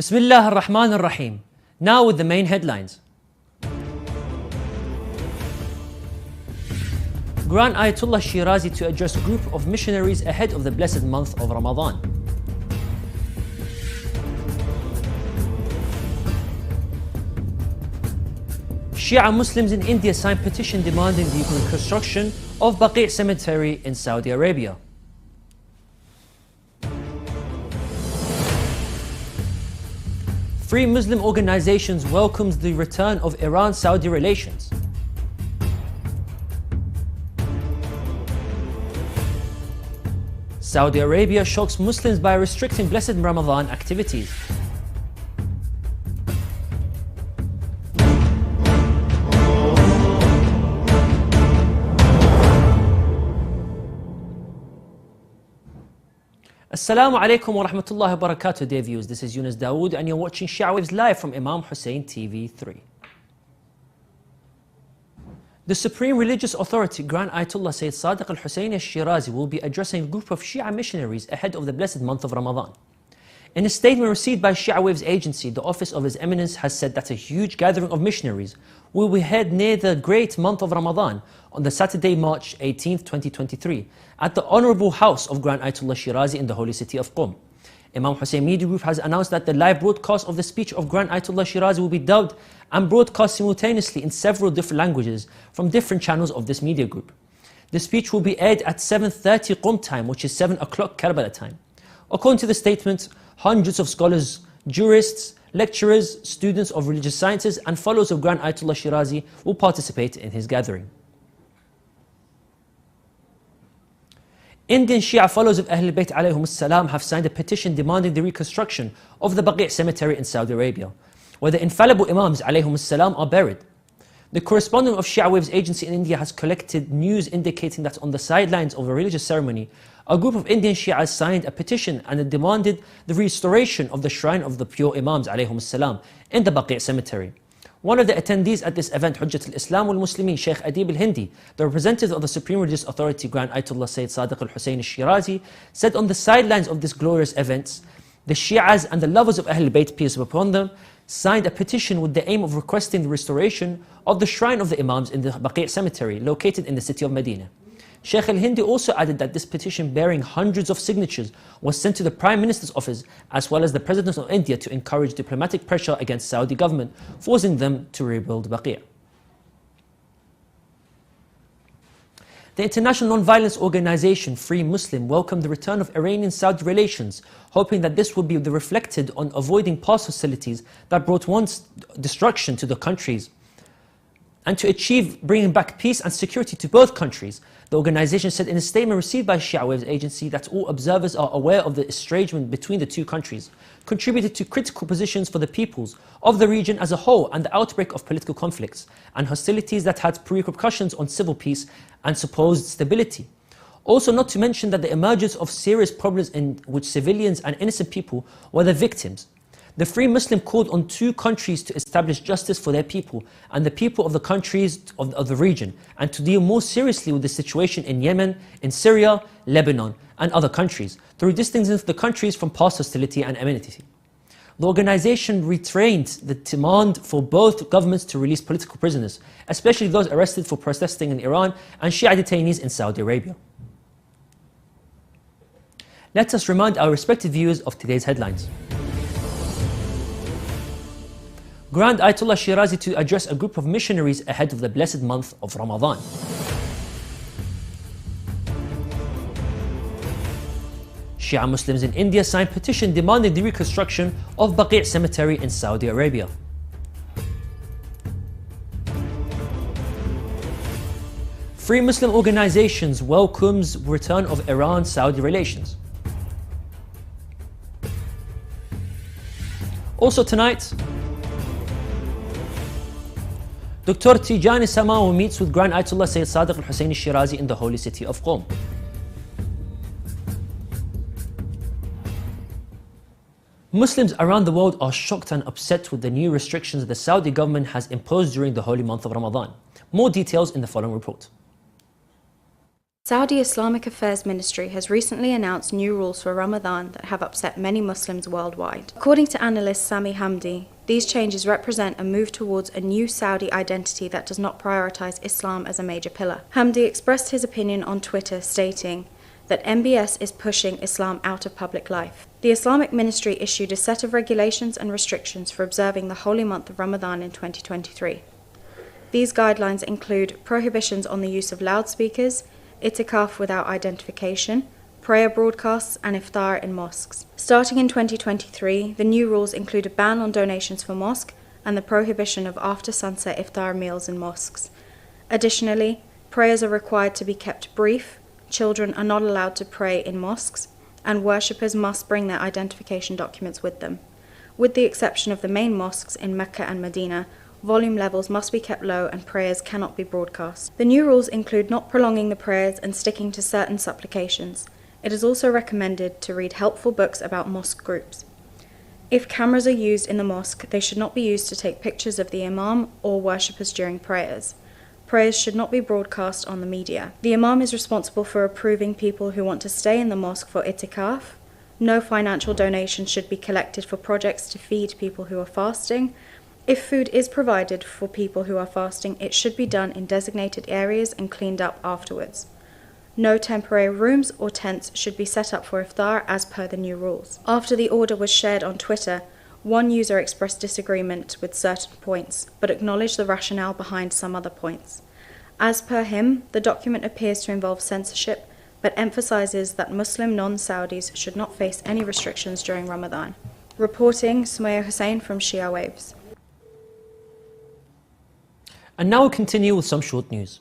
Bismillah ar-Rahman ar-Rahim. Now with the main headlines. Grand Ayatollah Shirazi to address group of missionaries ahead of the blessed month of Ramadan. Shia Muslims in India signed petition demanding the reconstruction of Baqi' cemetery in Saudi Arabia. Free Muslim organizations welcomes the return of Iran-Saudi relations. Saudi Arabia shocks Muslims by restricting blessed Ramadan activities. Assalamu alaikum wa rahmatullahi wa barakatuh, dear viewers. This is Yunus Dawood and you're watching Shia Waves live from Imam Hussein TV 3. The Supreme Religious Authority, Grand Ayatollah Sayyid Sadiq al-Hussein al-Shirazi, will be addressing a group of Shia missionaries ahead of the blessed month of Ramadan. In a statement received by Shia Waves agency, the office of His Eminence has said that a huge gathering of missionaries will be held near the great month of Ramadan on the Saturday, March 18, 2023, at the Honourable House of Grand Ayatollah Shirazi in the holy city of Qom. Imam Hussein Media Group has announced that the live broadcast of the speech of Grand Ayatollah Shirazi will be dubbed and broadcast simultaneously in several different languages from different channels of this media group. The speech will be aired at 7:30 Qom time, which is 7 o'clock Karbala time. According to the statement, hundreds of scholars, jurists, lecturers, students of religious sciences and followers of Grand Ayatollah Shirazi will participate in his gathering. Indian Shia followers of Ahlul Bayt alayhum salam have signed a petition demanding the reconstruction of the Baqi' cemetery in Saudi Arabia, where the infallible Imams alayhum salam are buried. The correspondent of Shia Waves agency in India has collected news indicating that on the sidelines of a religious ceremony, a group of Indian Shias signed a petition and demanded the restoration of the shrine of the pure Imams alayhum salam in the Baqi' cemetery. One of the attendees at this event, Hujjat al-Islam wal-Muslimin, Sheikh Adib al-Hindi, the representative of the Supreme Religious Authority, Grand Ayatollah Sayyid Sadiq al-Hussein al-Shirazi, said on the sidelines of this glorious event, the Shias and the lovers of Ahlul Bayt, peace be upon them, signed a petition with the aim of requesting the restoration of the shrine of the Imams in the Baqi' cemetery located in the city of Medina. Sheikh al-Hindi also added that this petition, bearing hundreds of signatures, was sent to the Prime Minister's office as well as the President of India to encourage diplomatic pressure against Saudi government, forcing them to rebuild Baqi'. The international non-violence organization Free Muslim welcomed the return of Iranian-Saudi relations, hoping that this would be reflected on avoiding past hostilities that brought once destruction to the countries, and to achieve bringing back peace and security to both countries. The organization said in a statement received by Shia Waves agency that all observers are aware of the estrangement between the two countries, contributed to critical positions for the peoples of the region as a whole and the outbreak of political conflicts and hostilities that had repercussions on civil peace and supposed stability. Also, not to mention that the emergence of serious problems in which civilians and innocent people were the victims. The Free Muslim called on two countries to establish justice for their people and the people of the countries of the region, and to deal more seriously with the situation in Yemen, in Syria, Lebanon and other countries, through distancing the countries from past hostility and enmity. The organization reiterated the demand for both governments to release political prisoners, especially those arrested for protesting in Iran and Shia detainees in Saudi Arabia. Let us remind our respective viewers of today's headlines. Grand Ayatollah Shirazi to address a group of missionaries ahead of the blessed month of Ramadan. Shia Muslims in India signed petition demanding the reconstruction of Baqi' cemetery in Saudi Arabia. Free Muslim organizations welcomes return of Iran-Saudi relations. Also tonight, Dr. Tijani Samawi meets with Grand Ayatollah Sayyid Sadiq al-Hussein al-Shirazi in the holy city of Qom. Muslims around the world are shocked and upset with the new restrictions the Saudi government has imposed during the holy month of Ramadan. More details in the following report. Saudi Islamic Affairs Ministry has recently announced new rules for Ramadan that have upset many Muslims worldwide. According to analyst Sami Hamdi, these changes represent a move towards a new Saudi identity that does not prioritize Islam as a major pillar. Hamdi expressed his opinion on Twitter, stating that MBS is pushing Islam out of public life. The Islamic Ministry issued a set of regulations and restrictions for observing the holy month of Ramadan in 2023. These guidelines include prohibitions on the use of loudspeakers, itikaf without identification, prayer broadcasts, and iftar in mosques. Starting in 2023, the new rules include a ban on donations for mosque and the prohibition of after-sunset iftar meals in mosques. Additionally, prayers are required to be kept brief, children are not allowed to pray in mosques, and worshippers must bring their identification documents with them. With the exception of the main mosques in Mecca and Medina, volume levels must be kept low and prayers cannot be broadcast. The new rules include not prolonging the prayers and sticking to certain supplications. It is also recommended to read helpful books about mosque groups. If cameras are used in the mosque, they should not be used to take pictures of the imam or worshippers during prayers. Prayers should not be broadcast on the media. The imam is responsible for approving people who want to stay in the mosque for itikaf. No financial donations should be collected for projects to feed people who are fasting. If food is provided for people who are fasting, it should be done in designated areas and cleaned up afterwards. No temporary rooms or tents should be set up for iftar as per the new rules. After the order was shared on Twitter, one user expressed disagreement with certain points, but acknowledged the rationale behind some other points. As per him, the document appears to involve censorship, but emphasizes that Muslim non-Saudis should not face any restrictions during Ramadan. Reporting, Imam Hussein from Shia Waves. And now we'll continue with some short news.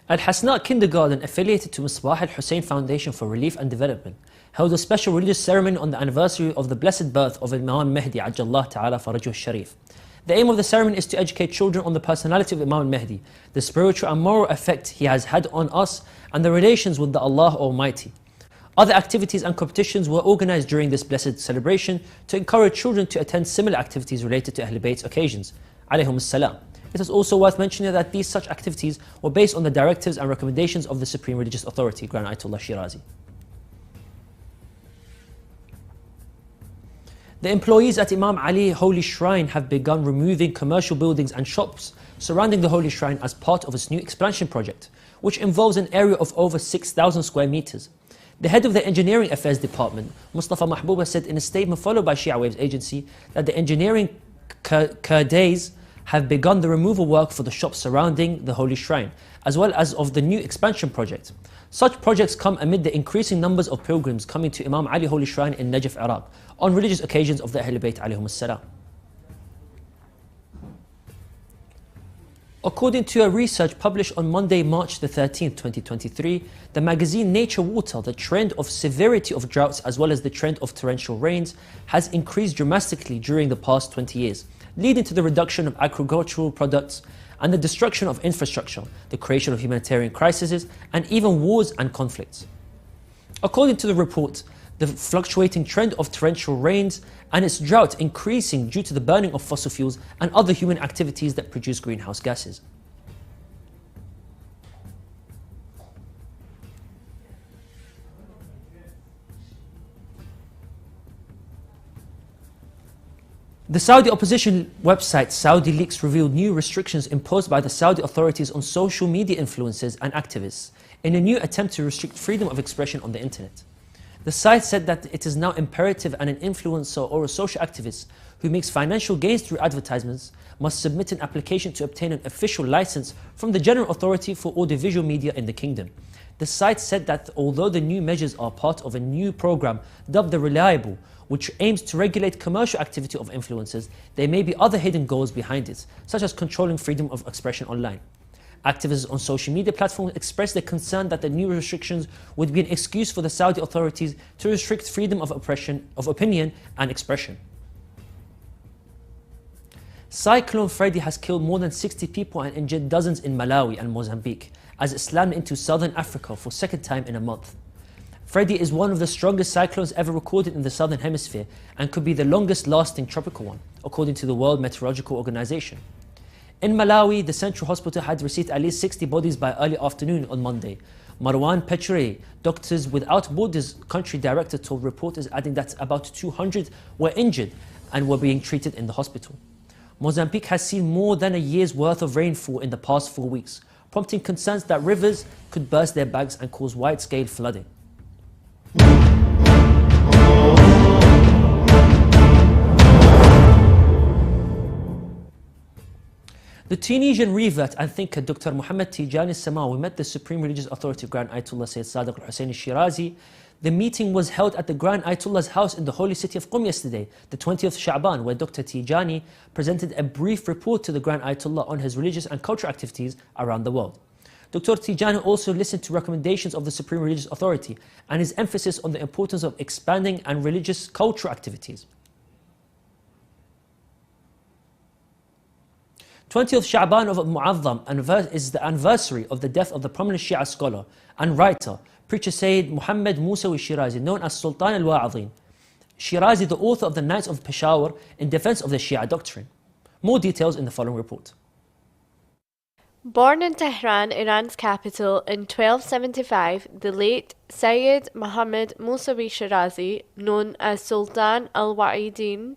Al-Hasna Kindergarten, affiliated to Misbah al-Hussein Foundation for Relief and Development, held a special religious ceremony on the anniversary of the blessed birth of Imam Mahdi Ajjallah Ta'ala Farajuh Sharif. The aim of the ceremony is to educate children on the personality of Imam Mahdi, the spiritual and moral effect he has had on us, and the relations with the Allah Almighty. Other activities and competitions were organized during this blessed celebration to encourage children to attend similar activities related to Ahlul Bayt's occasions, alayhum salam. It is also worth mentioning that these such activities were based on the directives and recommendations of the Supreme Religious Authority, Grand Ayatollah Shirazi. The employees at Imam Ali Holy Shrine have begun removing commercial buildings and shops surrounding the Holy Shrine as part of its new expansion project, which involves an area of over 6,000 square meters. The head of the Engineering Affairs Department, Mustafa Mahbouba, said in a statement followed by Shia Waves agency that the engineering cadres have begun the removal work for the shops surrounding the Holy Shrine, as well as of the new expansion project. Such projects come amid the increasing numbers of pilgrims coming to Imam Ali Holy Shrine in Najaf, Iraq, on religious occasions of the Ahlul Bayt alayhum as-salam. According to a research published on Monday, March the 13th, 2023, the magazine Nature Water, the trend of severity of droughts as well as the trend of torrential rains has increased dramatically during the past 20 years, leading to the reduction of agricultural products and the destruction of infrastructure, the creation of humanitarian crises, and even wars and conflicts. According to the report, the fluctuating trend of torrential rains and its drought increasing due to the burning of fossil fuels and other human activities that produce greenhouse gases. The Saudi opposition website Saudi Leaks revealed new restrictions imposed by the Saudi authorities on social media influencers and activists in a new attempt to restrict freedom of expression on the internet. The site said that it is now imperative and an influencer or a social activist who makes financial gains through advertisements must submit an application to obtain an official license from the General Authority for Audiovisual Media in the Kingdom. The site said that although the new measures are part of a new program dubbed The Reliable, which aims to regulate commercial activity of influencers, there may be other hidden goals behind it, such as controlling freedom of expression online. Activists on social media platforms expressed their concern that the new restrictions would be an excuse for the Saudi authorities to restrict freedom of opinion and expression. Cyclone Freddy has killed more than 60 people and injured dozens in Malawi and Mozambique as it slammed into southern Africa for a second time in a month. Freddy is one of the strongest cyclones ever recorded in the southern hemisphere and could be the longest lasting tropical one, according to the World Meteorological Organization. In Malawi, the central hospital had received at least 60 bodies by early afternoon on Monday. Marwan Petre, Doctors Without Borders country director, told reporters, adding that about 200 were injured and were being treated in the hospital. Mozambique has seen more than a year's worth of rainfall in the past 4 weeks, prompting concerns that rivers could burst their banks and cause wide-scale flooding. The Tunisian revert and thinker Dr. Mohammed Tijani Samawi met the Supreme Religious Authority Grand Ayatollah Sayyid Sadiq al-Hussein Shirazi. The meeting was held at the Grand Ayatollah's house in the holy city of Qom yesterday, the 20th Sha'ban, where Dr. Tijani presented a brief report to the Grand Ayatollah on his religious and cultural activities around the world. Dr. Tijani also listened to recommendations of the Supreme Religious Authority and his emphasis on the importance of expanding and religious cultural activities. 20th Sha'ban of Mu'azzam is the anniversary of the death of the prominent Shia scholar and writer, preacher Sayyid Muhammad Musawi Shirazi, known as Sultan al-Wa'adhin. Shirazi, the author of the Nights of Peshawar in defense of the Shia doctrine. More details in the following report. Born in Tehran, Iran's capital, in 1275, the late Sayyid Muhammad Musawi Shirazi, known as Sultan al-Wa'adhin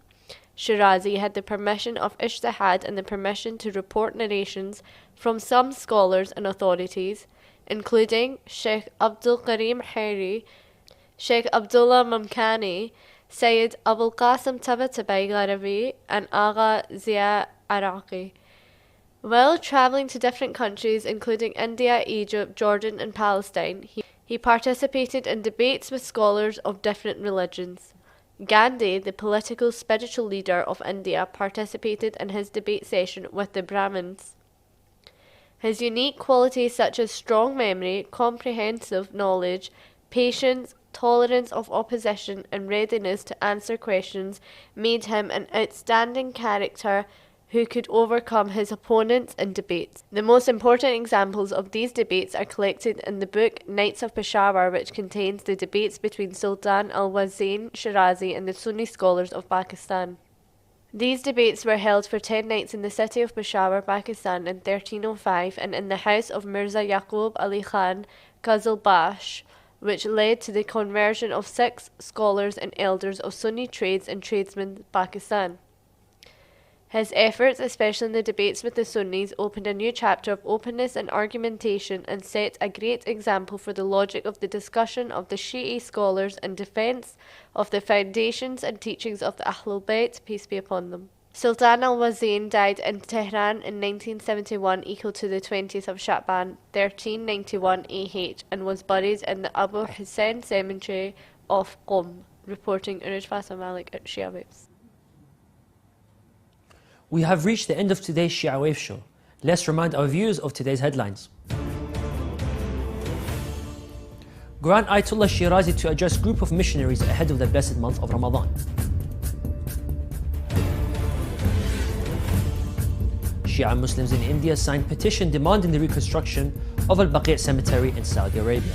Shirazi, had the permission of Ijtihad and the permission to report narrations from some scholars and authorities, including Sheikh Abdul Karim Hairi, Sheikh Abdullah Mamkani, Sayyid Abul Qasim Tabatabai Gharavi, and Agha Zia Araqi. While travelling to different countries, including India, Egypt, Jordan, and Palestine, he participated in debates with scholars of different religions. Gandhi, the political spiritual leader of India, participated in his debate session with the Brahmins. His unique qualities such as strong memory, comprehensive knowledge, patience, tolerance of opposition, and readiness to answer questions made him an outstanding character who could overcome his opponents in debates. The most important examples of these debates are collected in the book Nights of Peshawar, which contains the debates between Sultan al-Wa'adhin Shirazi and the Sunni scholars of Pakistan. These debates were held for 10 nights in the city of Peshawar, Pakistan in 1305 and in the house of Mirza Yaqub Ali Khan Qazilbash, which led to the conversion of 6 scholars and elders of Sunni trades and tradesmen in Pakistan. His efforts, especially in the debates with the Sunnis, opened a new chapter of openness and argumentation and set a great example for the logic of the discussion of the Shi'i scholars in defense of the foundations and teachings of the Ahlul Bayt, peace be upon them. Sultan al-Wa'adhin died in Tehran in 1971, equal to the 20th of Sha'ban, 1391 AH, and was buried in the Ayub Hussein Cemetery of Qom. Reporting Uruj Faisal Malik at Shia Waves. We have reached the end of today's Shia Wave show. Let's remind our viewers of today's headlines. Grand Ayatollah Shirazi to address group of missionaries ahead of the blessed month of Ramadan. Shia Muslims in India signed petition demanding the reconstruction of Al-Baqi' cemetery in Saudi Arabia.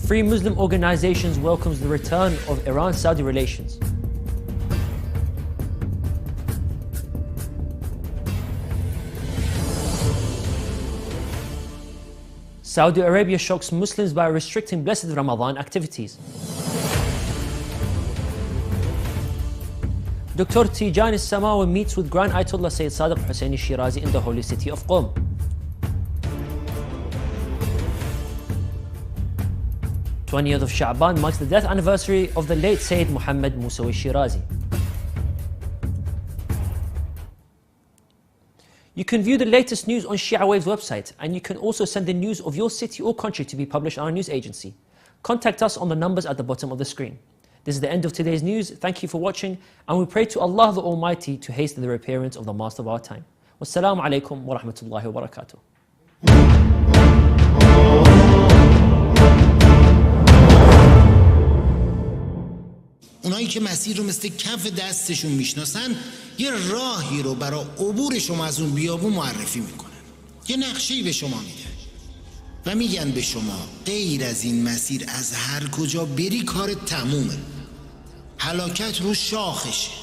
Free Muslim organizations welcomes the return of Iran-Saudi relations. Saudi Arabia shocks Muslims by restricting blessed Ramadan activities. Dr. Tijani Samawi meets with Grand Ayatollah Sayyid Sadiq Hussein Shirazi in the holy city of Qom. 20th of Sha'ban marks the death anniversary of the late Sayyid Muhammad Musawi Shirazi. You can view the latest news on Shia Waves website, and you can also send the news of your city or country to be published on our news agency. Contact us on the numbers at the bottom of the screen. This is the end of today's news. Thank you for watching, and we pray to Allah the Almighty to hasten the reappearance of the Master of our time. Wassalamu alaikum wa rahmatullahi wa barakatuh. اونایی که مسیر رو مثل کف دستشون میشناسن یه راهی رو برای عبور شما از اون بیابون معرفی میکنن، یه نقشه‌ای به شما میده و میگن به شما غیر از این مسیر از هر کجا بری کارت تمومه، هلاکت رو شاخشه.